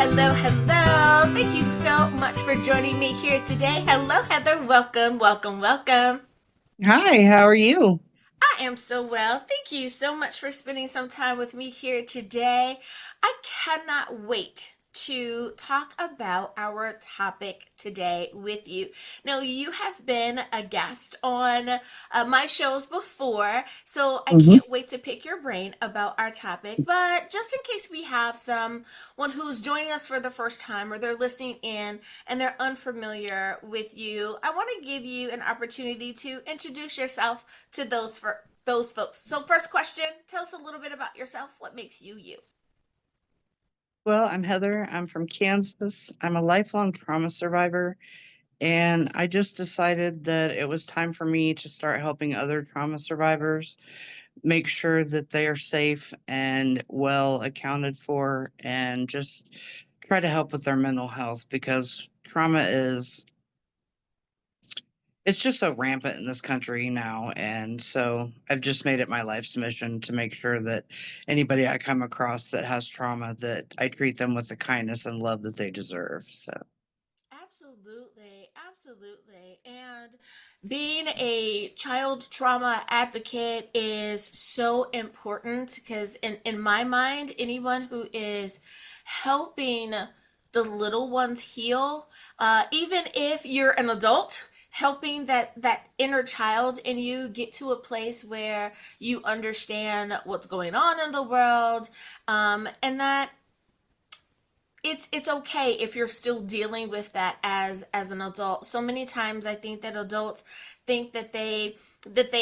hello, hello. Thank you so much for joining me here today. Hello, Heather. Welcome, welcome, welcome. Hi, how are you? I am so well. Thank you so much for spending some time with me here today. I cannot wait to talk about our topic today with you. Now, you have been a guest on my shows before, so I hmm can't wait to pick your brain about our topic. But just in case we have someone who's joining us for the first time or they're listening in and they're unfamiliar with you, I want to give you an opportunity to introduce yourself to those folks. So first question, tell us a little bit about yourself. What makes you you? Well, I'm Heather. I'm from Kansas. I'm a lifelong trauma survivor, and I just decided that it was time for me to start helping other trauma survivors make sure that they are safe and well accounted for, and just try to help with their mental health because trauma is it's just so rampant in this country now. And so I've just made it my life's mission to make sure that anybody I come across that has trauma, that I treat them with the kindness and love that they deserve. So Absolutely, absolutely. And being a child trauma advocate is so important because, in my mind, anyone who is helping the little ones heal, even if you're an adult, helping that inner child in you get to a place where you understand what's going on in the world, and that it's okay if you're still dealing with that as an adult. So many times I think that adults think that they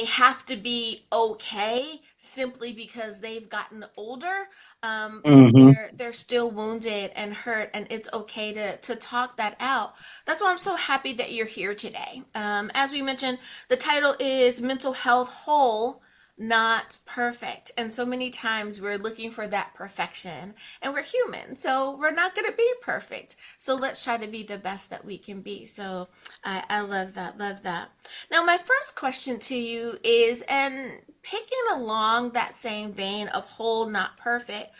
have to be okay simply because they've gotten older, but hmm they're still wounded and hurt, and it's okay to talk that out. That's why I'm so happy that you're here today. As we mentioned, the title is Mental Health Whole, Not Perfect. And so many times we're looking for that perfection, and we're human, so we're not going to be perfect. So let's try to be the best that we can be. So I love that, love that. Now, my first question to you is, and picking along that same vein of whole, not perfect,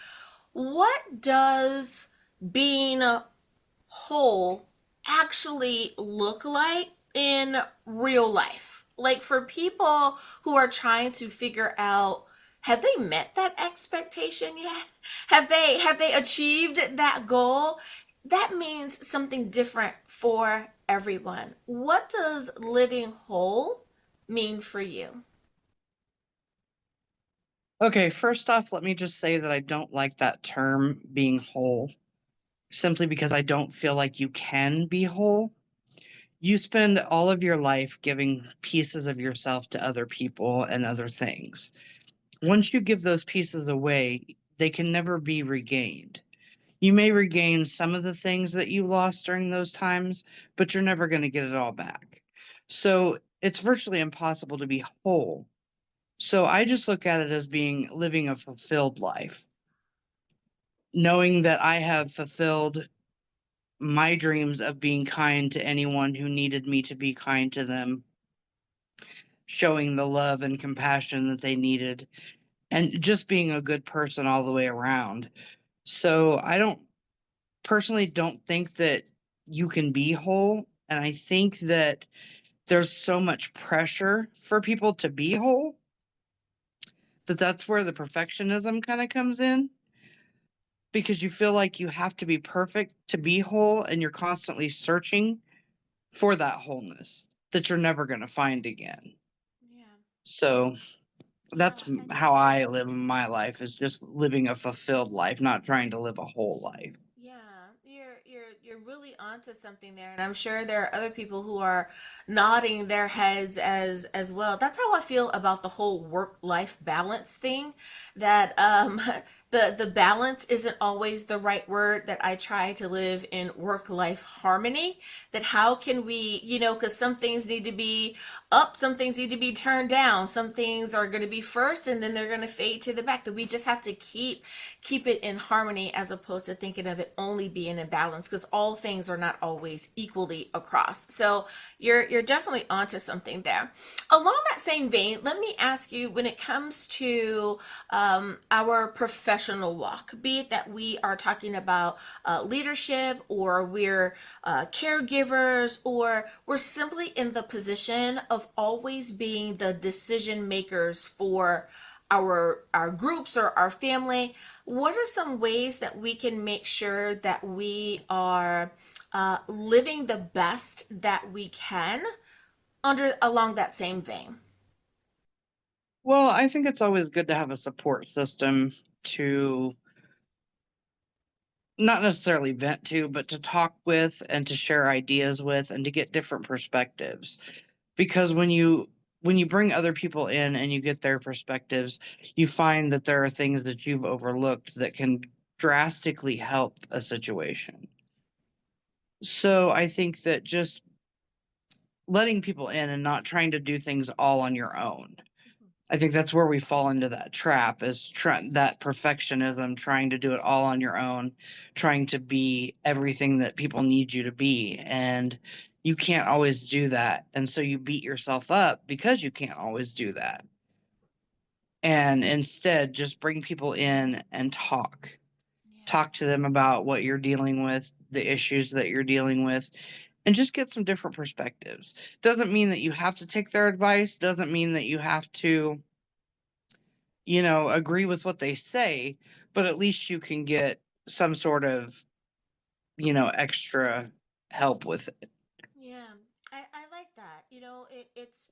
what does being whole actually look like in real life? Like for people who are trying to figure out, have they met that expectation yet? Have they achieved that goal? That means something different for everyone. What does living whole mean for you? Okay, first off, let me just say that I don't like that term being whole, simply because I don't feel like you can be whole. You spend all of your life giving pieces of yourself to other people and other things. Once you give those pieces away, they can never be regained. You may regain some of the things that you lost during those times, but you're never going to get it all back. So it's virtually impossible to be whole. So I just look at it as being living a fulfilled life, knowing that I have fulfilled my dreams of being kind to anyone who needed me to be kind to them, showing the love and compassion that they needed, and just being a good person all the way around. So I don't personally don't think that you can be whole. And I think that there's so much pressure for people to be whole that that's where the perfectionism kind of comes in, because you feel like you have to be perfect to be whole, and you're constantly searching for that wholeness that you're never going to find again. Yeah. So Yeah, that's I get how that. I live my life, is just living a fulfilled life, not trying to live a whole life. Yeah, you're really onto something there, and I'm sure there are other people who are nodding their heads as well. That's how I feel about the whole work-life balance thing. That the balance isn't always the right word. That I try to live in work-life harmony. That how can we, because some things need to be up, some things need to be turned down, some things are going to be first, and then they're going to fade to the back. That we just have to keep it in harmony as opposed to thinking of it only being in balance, because all things are not always equally across. So you're definitely onto something there. Along that same vein, let me ask you, when it comes to our professional walk, be it that we are talking about leadership, or we're caregivers, or we're simply in the position of always being the decision makers for our groups or our family, what are some ways that we can make sure that we are living the best that we can under along that same vein? Well, I think it's always good to have a support system to not necessarily vent to, but to talk with and to share ideas with and to get different perspectives. Because when you bring other people in and you get their perspectives, you find that there are things that you've overlooked that can drastically help a situation. So I think that just letting people in and not trying to do things all on your own. I think that's where we fall into that trap is that perfectionism, trying to do it all on your own, trying to be everything that people need you to be. And you can't always do that. And so you beat yourself up because you can't always do that. And instead, just bring people in and talk. Yeah. Talk to them about what you're dealing with, the issues that you're dealing with, and just get some different perspectives. Doesn't mean that you have to take their advice, doesn't mean that you have to agree with what they say, but at least you can get some sort of, extra help with it. Yeah, I like that. It's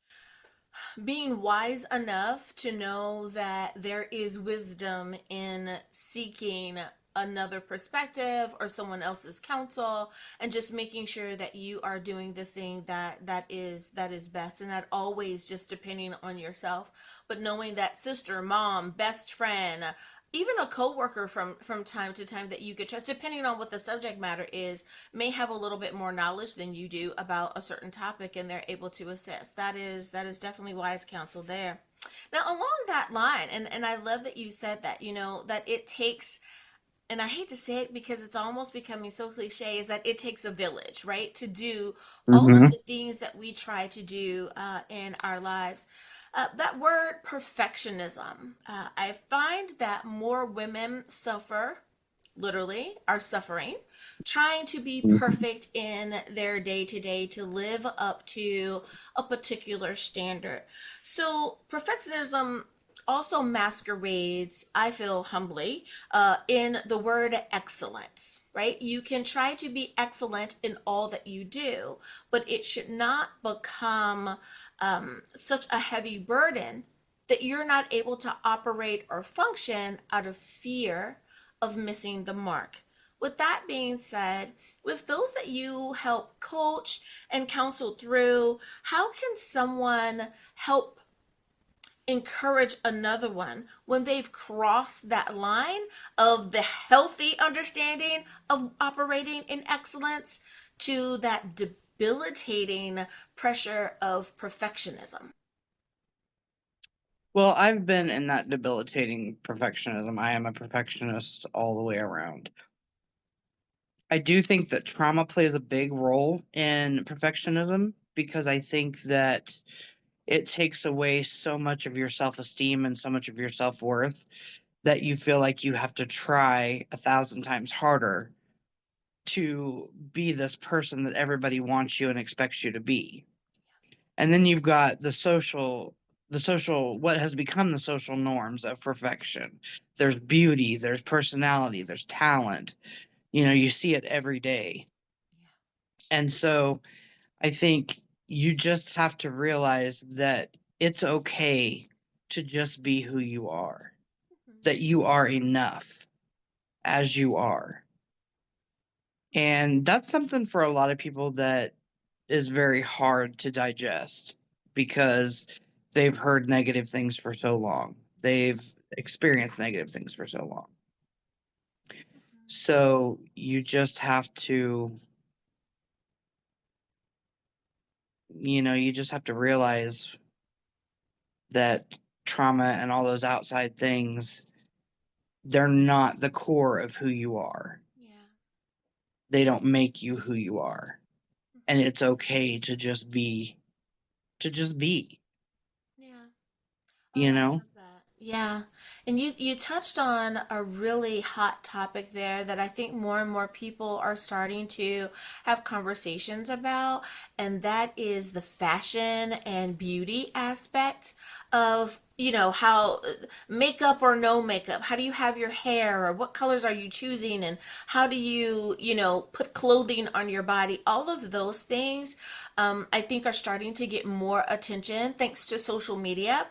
being wise enough to know that there is wisdom in seeking another perspective or someone else's counsel, and just making sure that you are doing the thing that is best, and not always just depending on yourself, but knowing that sister, mom, best friend, even a coworker from time to time that you could trust, depending on what the subject matter is, may have a little bit more knowledge than you do about a certain topic, and they're able to assist. That is definitely wise counsel there. Now, along that line, and I love that you said that, that it takes, and I hate to say it because it's almost becoming so cliche, is that it takes a village, right, to do all of Hmm. the things that we try to do in our lives. That word perfectionism, I find that more women suffer, literally are suffering, trying to be perfect in their day to day to live up to a particular standard. So, perfectionism also masquerades, I feel humbly, in the word excellence, right? You can try to be excellent in all that you do, but it should not become such a heavy burden that you're not able to operate or function out of fear of missing the mark. With that being said, with those that you help coach and counsel through, how can someone help encourage another one when they've crossed that line of the healthy understanding of operating in excellence to that debilitating pressure of perfectionism? Well, I've been in that debilitating perfectionism. I am a perfectionist all the way around. I do think that trauma plays a big role in perfectionism because I think that it takes away so much of your self-esteem and so much of your self-worth that you feel like you have to try 1,000 times harder to be this person that everybody wants you and expects you to be. And then you've got the social what has become the social norms of perfection. There's beauty, there's personality, there's talent. You see it every day. And so I think you just have to realize that it's okay to just be who you are, that you are enough as you are. And that's something for a lot of people that is very hard to digest because they've heard negative things for so long. They've experienced negative things for so long. So you just have to realize that trauma and all those outside things, they're not the core of who you are. Yeah. They don't make you who you are. And Mhm. it's okay to just be, Yeah. Oh, you I know? love that. Yeah. And you touched on a really hot topic there that I think more and more people are starting to have conversations about, and that is the fashion and beauty aspect of, how makeup or no makeup, how do you have your hair, or what colors are you choosing, and how do you, put clothing on your body. All of those things, I think are starting to get more attention thanks to social media.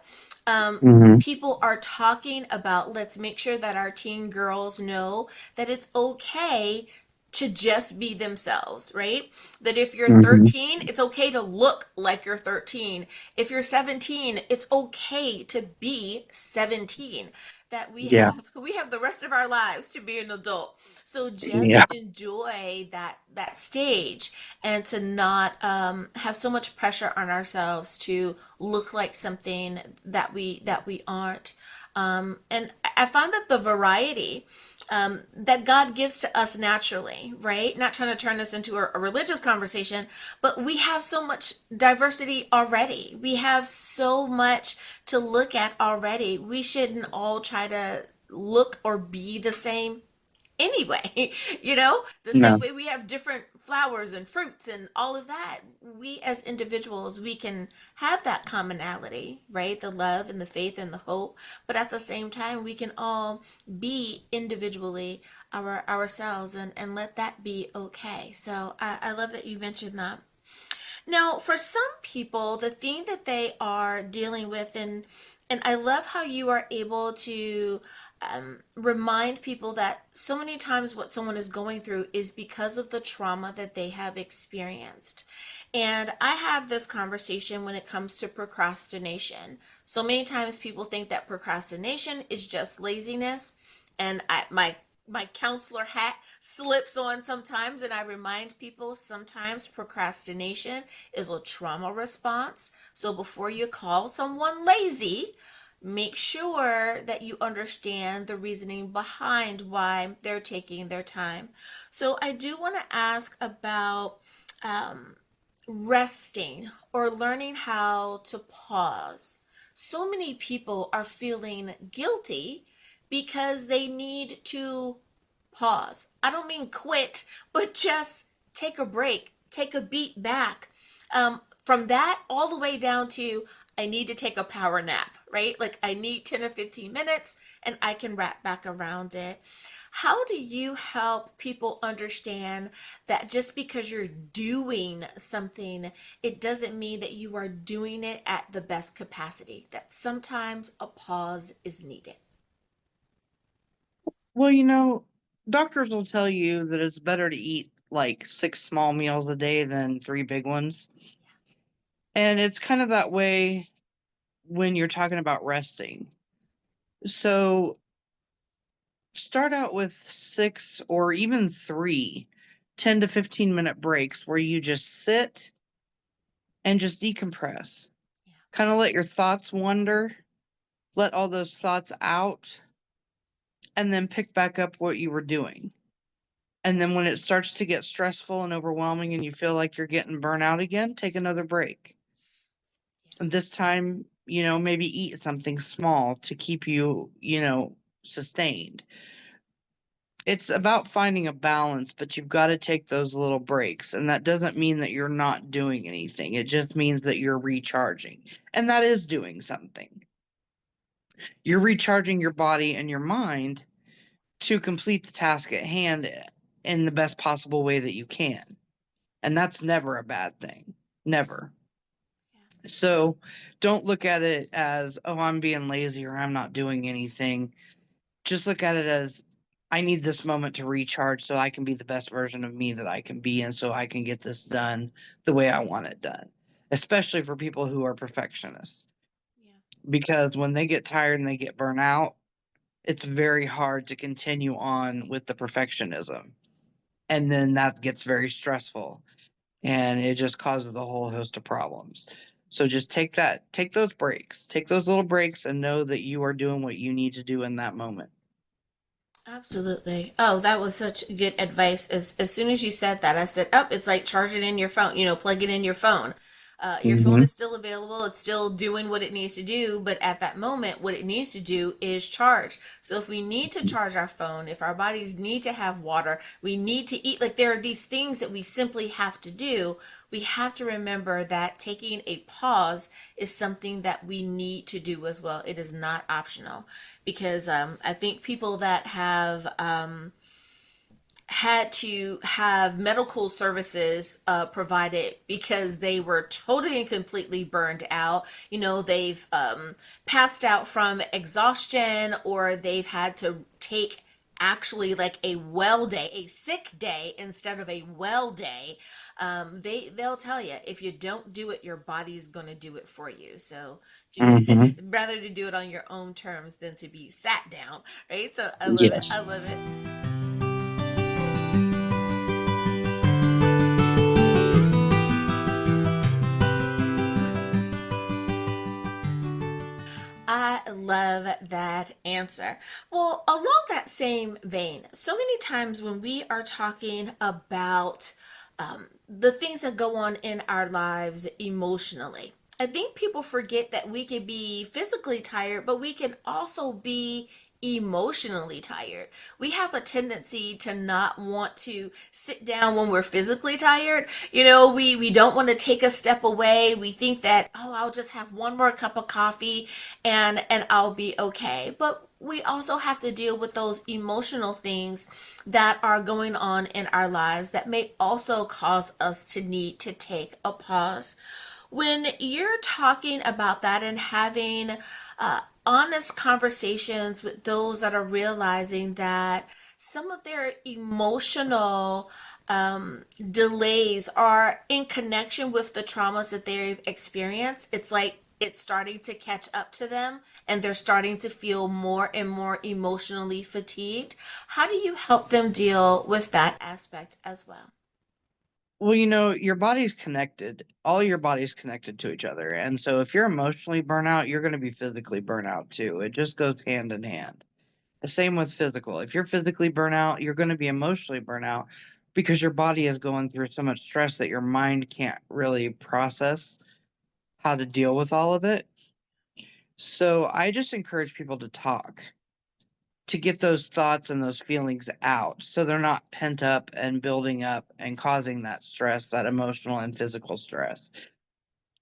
Hmm. People are talking about, let's make sure that our teen girls know that it's okay to just be themselves, right? That if you're Hmm. 13, it's okay to look like you're 13. If you're 17, it's okay to be 17. That we Yeah. have we have the rest of our lives to be an adult. So just Yeah. enjoy that stage, and to not have so much pressure on ourselves to look like something that we aren't. And I find that the variety that God gives to us naturally, right? Not trying to turn this into a religious conversation, but we have so much diversity already. We have so much to look at already. We shouldn't all try to look or be the same anyway. The same No. way we have different flowers and fruits and all of that, we as individuals, we can have that commonality, right? The love and the faith and the hope, but at the same time we can all be individually ourselves, and let that be okay. So I love that you mentioned that. Now, for some people, the thing that they are dealing with, and I love how you are able to remind people that so many times what someone is going through is because of the trauma that they have experienced. And I have this conversation when it comes to procrastination. So many times people think that procrastination is just laziness, and my counselor hat slips on sometimes, and I remind people sometimes procrastination is a trauma response. So before you call someone lazy, make sure that you understand the reasoning behind why they're taking their time. So I do want to ask about um, resting or learning how to pause. So many people are feeling guilty because they need to pause. I don't mean quit, but just take a break, take a beat back. From that all the way down to, I need to take a power nap, right? Like I need 10 or 15 minutes and I can wrap back around it. How do you help people understand that just because you're doing something, it doesn't mean that you are doing it at the best capacity? That sometimes a pause is needed. Well, doctors will tell you that it's better to eat like 6 small meals a day than 3 big ones. And it's kind of that way when you're talking about resting. So start out with 6 or even 3 10 to 15 minute breaks where you just sit and just decompress. Yeah. Kind of let your thoughts wander, let all those thoughts out, and then pick back up what you were doing. And then when it starts to get stressful and overwhelming and you feel like you're getting burnt out again, take another break. And this time, maybe eat something small to keep you, sustained. It's about finding a balance, but you've got to take those little breaks. And that doesn't mean that you're not doing anything. It just means that you're recharging. And that is doing something. You're Yes. recharging your body and your mind to complete the task at hand in the best possible way that you can. And that's never a bad thing. Never. Yeah. So don't look at it as, oh, I'm being lazy or I'm not doing anything. Just look at it as, I need this moment to recharge so I can be the best version of me that I can be. And so I can get this done the way I want it done, especially for people who are perfectionists. Yeah. Because when they get tired and they get burnt out, it's very hard to continue on with the perfectionism. And then that gets very stressful and it just causes a whole host of problems. So just take those breaks, take those little breaks and know that you are doing what you need to do in that moment. Absolutely. Oh, that was such good advice. As soon as you said that, I said, "Up, it's like charge it in your phone. Plug it in your phone. Your phone Hmm. is still available. It's still doing what it needs to do, but at that moment, what it needs to do is charge. So if we need to charge our phone, if our bodies need to have water, we need to eat. Like there are these things that we simply have to do. We have to remember that taking a pause is something that we need to do as well. It is not optional because I think people that have had to have medical services provided because they were totally and completely burned out. They've passed out from exhaustion, or they've had to take actually like a well day, a sick day instead of a well day. They'll tell you if you don't do it, your body's gonna do it for you. So do it Hmm. rather to do it on your own terms than to be sat down, right? So I love it. Yes. I love it. I love that answer. Well, along that same vein, so many times when we are talking about the things that go on in our lives emotionally, I think people forget that we can be physically tired, but we can also be emotionally tired. We have a tendency to not want to sit down when we're physically tired. We don't want to take a step away. We think that, oh, I'll just have one more cup of coffee and I'll be okay. But we also have to deal with those emotional things that are going on in our lives that may also cause us to need to take a pause. When you're talking about that and having honest conversations with those that are realizing that some of their emotional delays are in connection with the traumas that they've experienced, it's like it's starting to catch up to them and they're starting to feel more and more emotionally fatigued. How do you help them deal with that aspect as well? Well, your body's connected. All your body's connected to each other. And so if you're emotionally burnout, you're going to be physically burnout too. It just goes hand in hand. The same with physical. If you're physically burnout, you're going to be emotionally burnout because your body is going through so much stress that your mind can't really process how to deal with all of it. So I just encourage people to talk, to get those thoughts and those feelings out so they're not pent up and building up and causing that stress, that emotional and physical stress.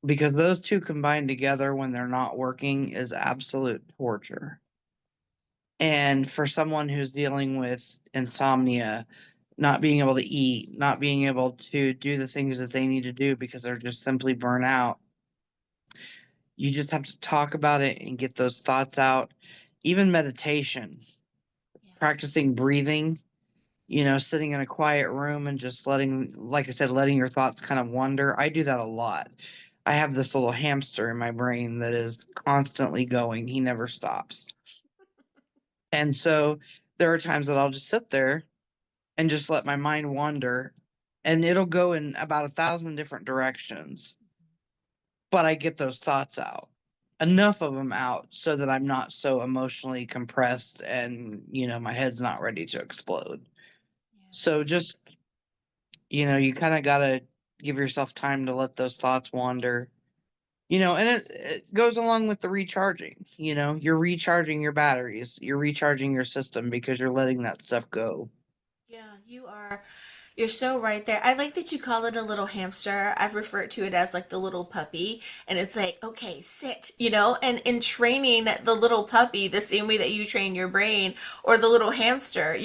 Because those two combined together when they're not working is absolute torture. And for someone who's dealing with insomnia, not being able to eat, not being able to do the things that they need to do because they're just simply burnt out, you just have to talk about it and get those thoughts out. Even meditation, Yeah. practicing breathing, sitting in a quiet room and just letting, like I said, letting your thoughts kind of wander. I do that a lot. I have this little hamster in my brain that is constantly going. He never stops. And so there are times that I'll just sit there and just let my mind wander, and it'll go in about 1,000 different directions, but I get those thoughts out, enough of them out so that I'm not so emotionally compressed and my head's not ready to explode. So just you kind of got to give yourself time to let those thoughts wander. And it goes along with the recharging. You're recharging your batteries, you're recharging your system because you're letting that stuff go. Yeah, you are. You're so right there. I like that you call it a little hamster. I've referred to it as like the little puppy. And it's like, okay, sit, and in training the little puppy, the same way that you train your brain or the little hamster,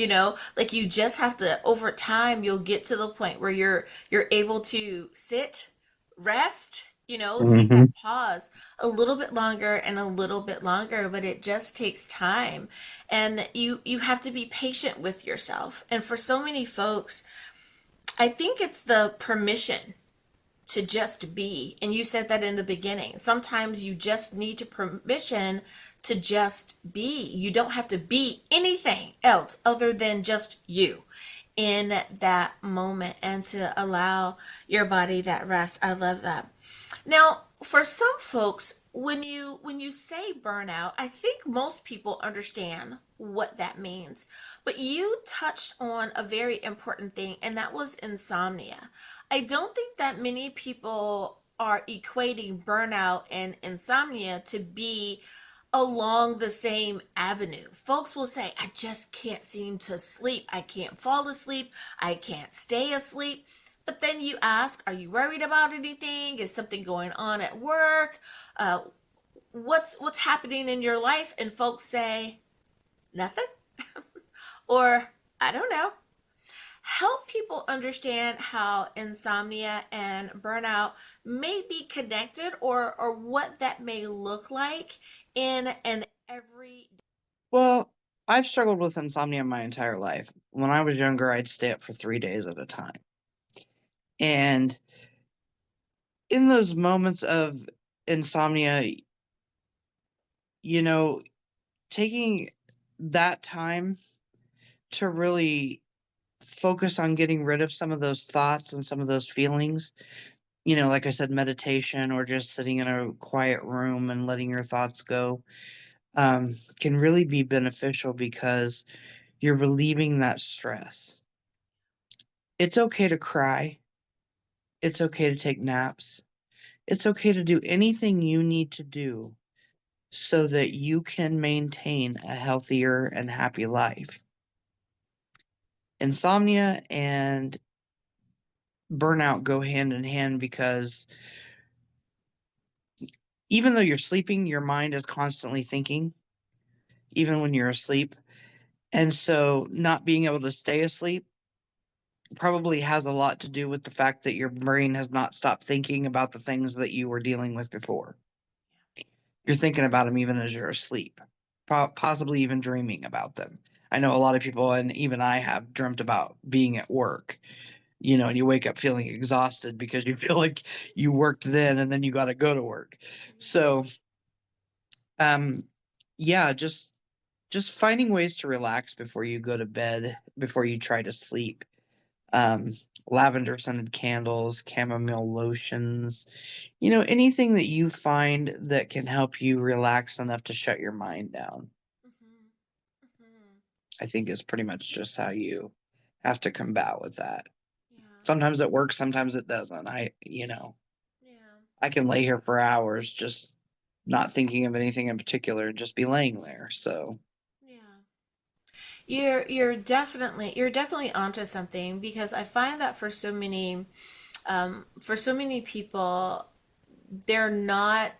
like you just have to, over time, you'll get to the point where you're able to sit, rest, take Hmm. that pause a little bit longer and a little bit longer, but it just takes time. And you have to be patient with yourself. And for so many folks, I think it's the permission to just be. And you said that in the beginning. Sometimes you just need to permission to just be. You don't have to be anything else other than just you in that moment and to allow your body that rest. I love that. Now, for some folks, when you say burnout, I think most people understand what that means. But you touched on a very important thing, and that was insomnia. I don't think that many people are equating burnout and insomnia to be along the same avenue. Folks will say, I just can't seem to sleep. I can't fall asleep. I can't stay asleep. But then you ask, are you worried about anything? Is something going on at work? Uh, what's happening in your life? And folks say, nothing. Or, I don't know. Help people understand how insomnia and burnout may be connected, or what that may look like in an every. Well, I've struggled with insomnia my entire life. When I was younger, I'd stay up for 3 days at a time. And in those moments of insomnia, you know, taking that time to really focus on getting rid of some of those thoughts and some of those feelings, like I said, meditation or just sitting in a quiet room and letting your thoughts go, can really be beneficial because you're relieving that stress. It's okay to cry. It's okay to take naps. It's okay to do anything you need to do so that you can maintain a healthier and happy life. Insomnia and burnout go hand in hand because even though you're sleeping, your mind is constantly thinking, even when you're asleep. And so, not being able to stay asleep probably has a lot to do with the fact that your brain has not stopped thinking about the things that you were dealing with before. You're thinking about them even as you're asleep, possibly even dreaming about them. I know a lot of people, and even I have dreamt about being at work, and you wake up feeling exhausted because you feel like you worked then and then you got to go to work. So, um, yeah, just finding ways to relax before you go to bed, before you try to sleep. Um, lavender scented candles, chamomile lotions, anything that you find that can help you relax enough to shut your mind down, Mhm, mhm. I think is pretty much just how you have to combat with that. Yeah, Sometimes it works, sometimes it doesn't. yeah, I can lay here for hours just not thinking of anything in particular and just be laying there. So, yeah. You're definitely onto something, because I find that for so many people, they're not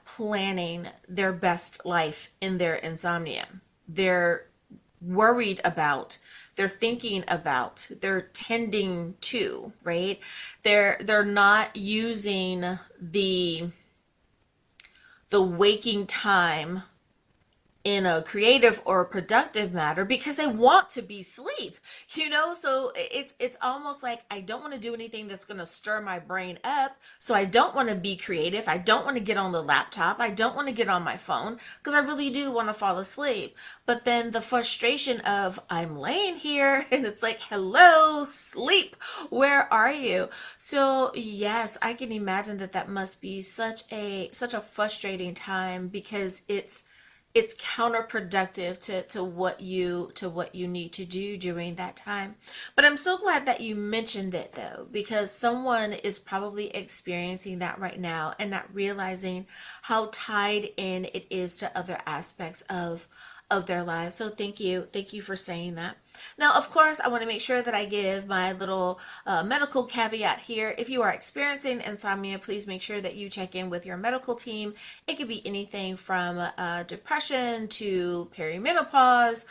planning their best life in their insomnia. They're worried about, they're thinking about, they're tending to, right? They're not using the waking time in a creative or a productive matter, because they want to be sleep. So it's almost like, I don't want to do anything that's going to stir my brain up, so I don't want to be creative, I don't want to get on the laptop, I don't want to get on my phone, because I really do want to fall asleep. But then the frustration of, I'm laying here and it's like, hello sleep, where are you? So yes, I can imagine that that must be such a frustrating time, because it's counterproductive to what you need to do during that time. But I'm so glad that you mentioned it, though, because someone is probably experiencing that right now and not realizing how tied in it is to other aspects of their lives. So thank you for saying that. Now, of course, I want to make sure that I give my little medical caveat here. If you are experiencing insomnia, please make sure that you check in with your medical team. It could be anything from depression to perimenopause,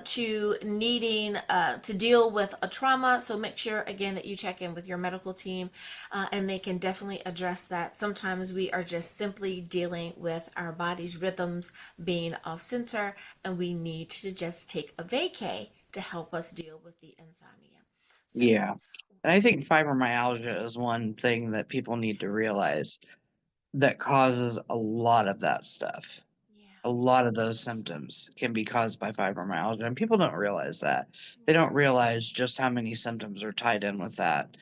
to needing to deal with a trauma. So make sure, again, that you check in with your medical team, and they can definitely address that. Sometimes we are just simply dealing with our body's rhythms being off center, and we need to just take a vacay to help us deal with the insomnia. So, yeah. And I think fibromyalgia is one thing that people need to yes, realize that causes a lot of that stuff. A yeah, lot of those symptoms can be caused by fibromyalgia, and people don't realize that. They don't yeah. realize just how many symptoms are tied in with that.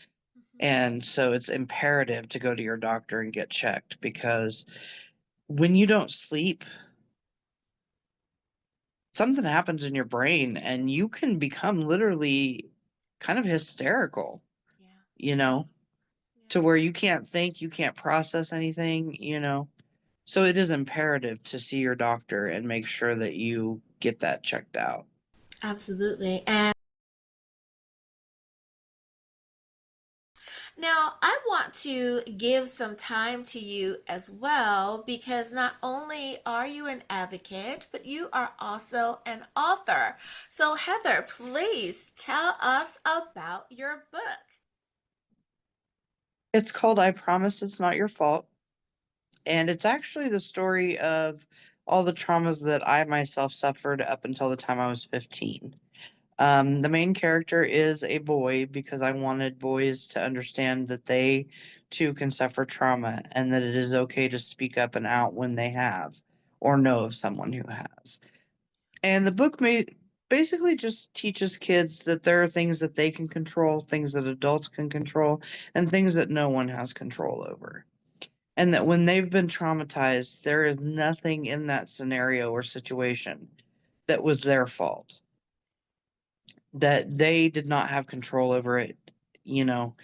And so it's imperative to go to your doctor and get checked because when you don't sleep, something happens in your brain and you can become literally kind of hysterical, Yeah, you know, to yeah. where you can't think, you can't process anything, So it is imperative to see your doctor and make sure that you get that checked out. Absolutely. And now I want to give some time to you as well because not only are you an advocate, but you are also an author. So, Heather, please tell us about your book. It's called I Promise It's Not Your Fault. And it's actually the story of all the traumas that I myself suffered up until the time I was 15. The main character is a boy because I wanted boys to understand that they too can suffer trauma and that it is okay to speak up and out when they have or know of someone who has. And the book basically just teaches kids that there are things that they can control, things that adults can control, and things that no one has control over. And that when they've been traumatized, there is nothing in that scenario or situation that was their fault, that they did not have control over it. You know,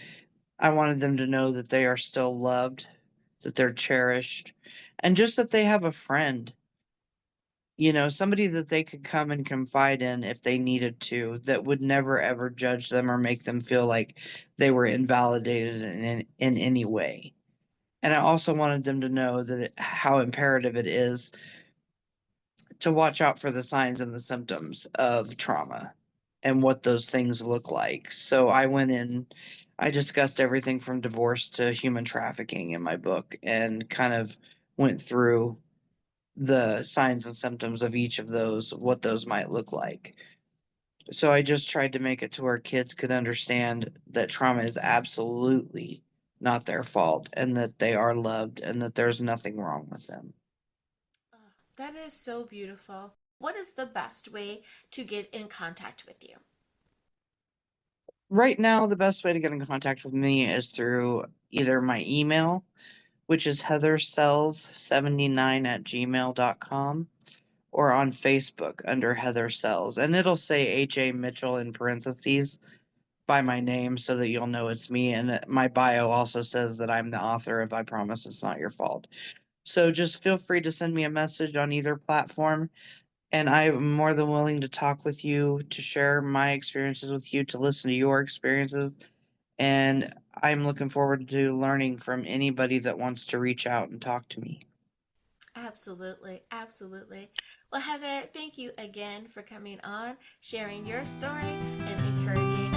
I wanted them to know that they are still loved, that they're cherished, and just that they have a friend, somebody that they could come and confide in if they needed to, that would never ever judge them or make them feel like they were invalidated in any way. And I also wanted them to know how imperative it is to watch out for the signs and the symptoms of trauma and what those things look like. So I went in, I discussed everything from divorce to human trafficking in my book and kind of went through the signs and symptoms of each of those, what those might look like. So I just tried to make it to where kids could understand that trauma is absolutely not their fault and that they are loved and that there's nothing wrong with them. Oh, that is so beautiful. What is the best way to get in contact with you? Right now, the best way to get in contact with me is through either my email, which is heathersells79 at gmail.com, or on Facebook under Heather Sells. And it'll say H.A. Mitchell in parentheses by my name so that you'll know it's me. And my bio also says that I'm the author of I Promise It's Not Your Fault. So just feel free to send me a message on either platform. And I'm more than willing to talk with you, to share my experiences with you, to listen to your experiences. And I'm looking forward to learning from anybody that wants to reach out and talk to me. Absolutely, absolutely. Well, Heather, thank you again for coming on, sharing your story, and encouraging